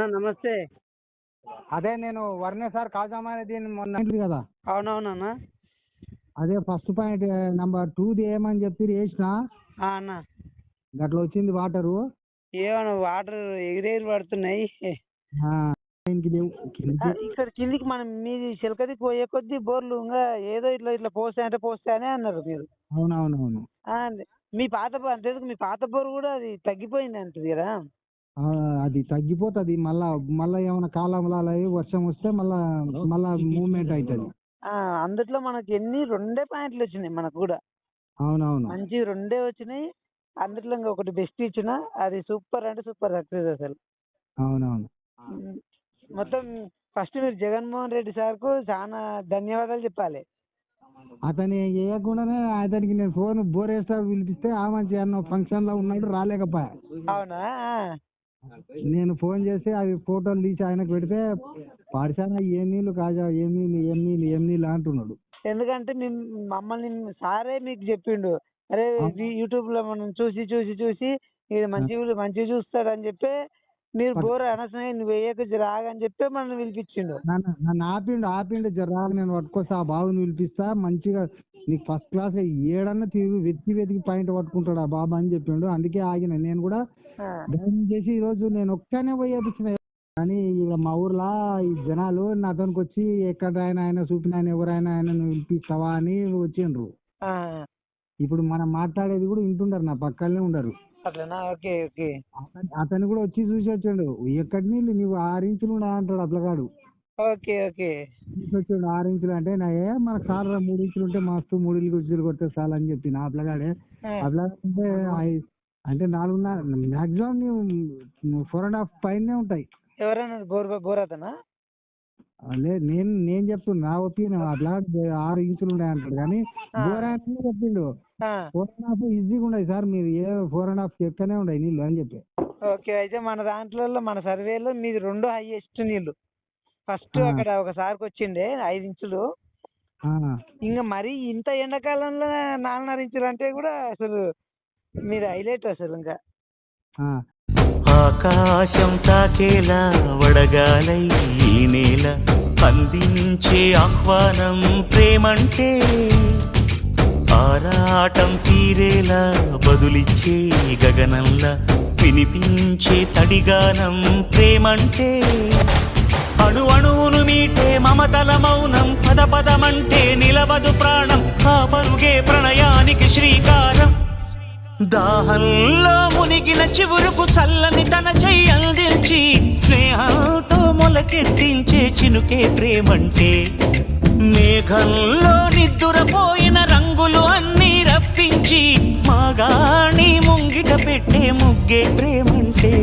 అన్న నమస్తే. అదే నేను వర్ణే సార్ కాజామానుద్దీన్ మొన్న అయింది కదా. అవునవునన్నా. అదే ఫస్ట్ పాయింట్ నెంబర్ 2 ఏమని చెప్పి వేసిన అన్న గట్ల వచ్చింది వాటరు. ఏమన్నా వాటర్ ఎగిరేగి పడుతున్నాయి. ఇక్కడ కిందికి మనం మీది చిలకది పోయే కొద్దీ బోర్లు ఇంకా ఏదో ఇట్లా ఇట్లా పోస్తాయనే అన్నారు మీరు. అవునవునవును. మీ పాత అంటే మీ పాత బోర్ కూడా అది తగ్గిపోయింది అంటది కదా. అది తగ్గిపోతుంది మళ్ళా మళ్ళా ఏమైనా కాలంలో వర్షం వస్తే మళ్ళా మళ్ళా మూవ్మెంట్ అవుతుంది. అందుట్లో మనకి 2 పాయింట్లు వచ్చినాయి మనకు కూడా. అవునవును మంచి 2 వచ్చినాయి. అందుట్లో ఇంకా ఒకటి బెస్ట్ ఇచ్చిన అది సూపర్ అంటే సూపర్ సక్సెస్ అసలు. అవునవును. మొత్తం ఫస్ట్ మీరు జగన్మోహన్ రెడ్డి సార్కు చాలా ధన్యవాదాలు చెప్పాలి. అతని వేయకుండానే అతనికి నేను ఫోన్ బోర్ వేస్తా పిలిపిస్తే ఆ మంచి అన్న ఫంక్షన్ లో ఉన్నాడు రాలేకపోయా. అవునా? నేను ఫోన్ చేసి అవి ఫోటోలు తీసి ఆయనకు పెడితే పాడిశాన ఏం నీళ్ళు కాజా ఏం నీళ్ళు అంటున్నాడు. ఎందుకంటే మమ్మల్ని సారే మీకు చెప్పిండు, అరే యూట్యూబ్ లో మనం చూసి ఇది మంచిగా చూస్తాడని చెప్పి మీరు బోర్ అనవసరంగా నువ్వు వేయక రాగని చెప్పి మనల్ని పిలిపించిండు. నన్ను ఆపిండు జరా నేను పట్టుకొస్తా ఆ బాబుని పిలిపిస్తా మంచిగా నీకు ఫస్ట్ క్లాస్ ఏడన్నా వెతికి పాయింట్ పట్టుకుంటాడు ఆ బాబా అని చెప్పిండు. అందుకే ఆగిన నేను కూడా ధైర్యం చేసి ఈరోజు నేను ఒక్కనే పోయేపించిన. కానీ ఇక మా ఊర్లో ఈ జనాలు నాతోనికి వచ్చి ఎక్కడ ఆయన చూపిన ఎవరైనా ఆయన పిలిపిస్తావా అని వచ్చిండ్రు. ఇప్పుడు మనం మాట్లాడేది కూడా వింటుండరు, నా పక్కనే ఉండరు. అతను కూడా వచ్చి చూసి వచ్చాడు. ఎక్కడి నీళ్ళు నువ్వు 6 ఇంచులు అంటాడు అట్లగాడు. వచ్చాడు 6 ఇంచులు అంటే మన కార్ 3 ఇంచులు ఉంటే మస్తు 3 ఇంచులు కొడితే చాలు అని చెప్పి నా అట్లగాడే. అట్లాగంటే అంటే 4.5 మాక్సిమం నువ్వు 4.5 పైనే ఉంటాయి. ఎవరైనా బోరతనా? లేదు నేను చెప్తున్నా నా ఒపీనియన్. అట్లా 6 ఇంచులు ఉన్నాయి అంటాడు కానీ బోరాన్ని చెప్పిండు 4.5 ఈజీగా ఉన్నాయి సార్ మీరు 4.5 ఎక్కనే ఉన్నాయి నీళ్ళు అని చెప్పి. ఓకే, అయితే మన దాంట్లో మన సర్వేలో మీది 2 హైయెస్ట్ నీళ్ళు. ఫస్ట్ అక్కడ ఒకసారికి వచ్చిండే 5 ఇంచులు. ఇంకా మరి ఇంత ఎండాకాలంలో 4.5 ఇంచులు అంటే కూడా అసలు మీరు హైలైట్ అసలు. ఇంకా ఆకాశం తాకేలా వడగాలై ఈ నేల అందించే ఆహ్వానం ప్రేమంటే, ఆరాటం తీరేలా బదులిచ్చే గగనంలా వినిపించే తడిగానం ప్రేమంటే, అణు అణువును మీటే మమతల మౌనం పదమంటే నిలవదు ప్రాణం ఆ పరుగే ప్రణయానికి శ్రీకారం. దాహంలో మునిగిన చివురుకు చల్లని తన చెయ్యి అందించి స్నేహంతో మొలకెత్తించే చినుకే ప్రేమంటే, మేఘంలో నిద్దురపోయిన రంగులు అన్నీ రప్పించి మాగాణి ముంగిట పెట్టే ముగ్గే ప్రేమంటే.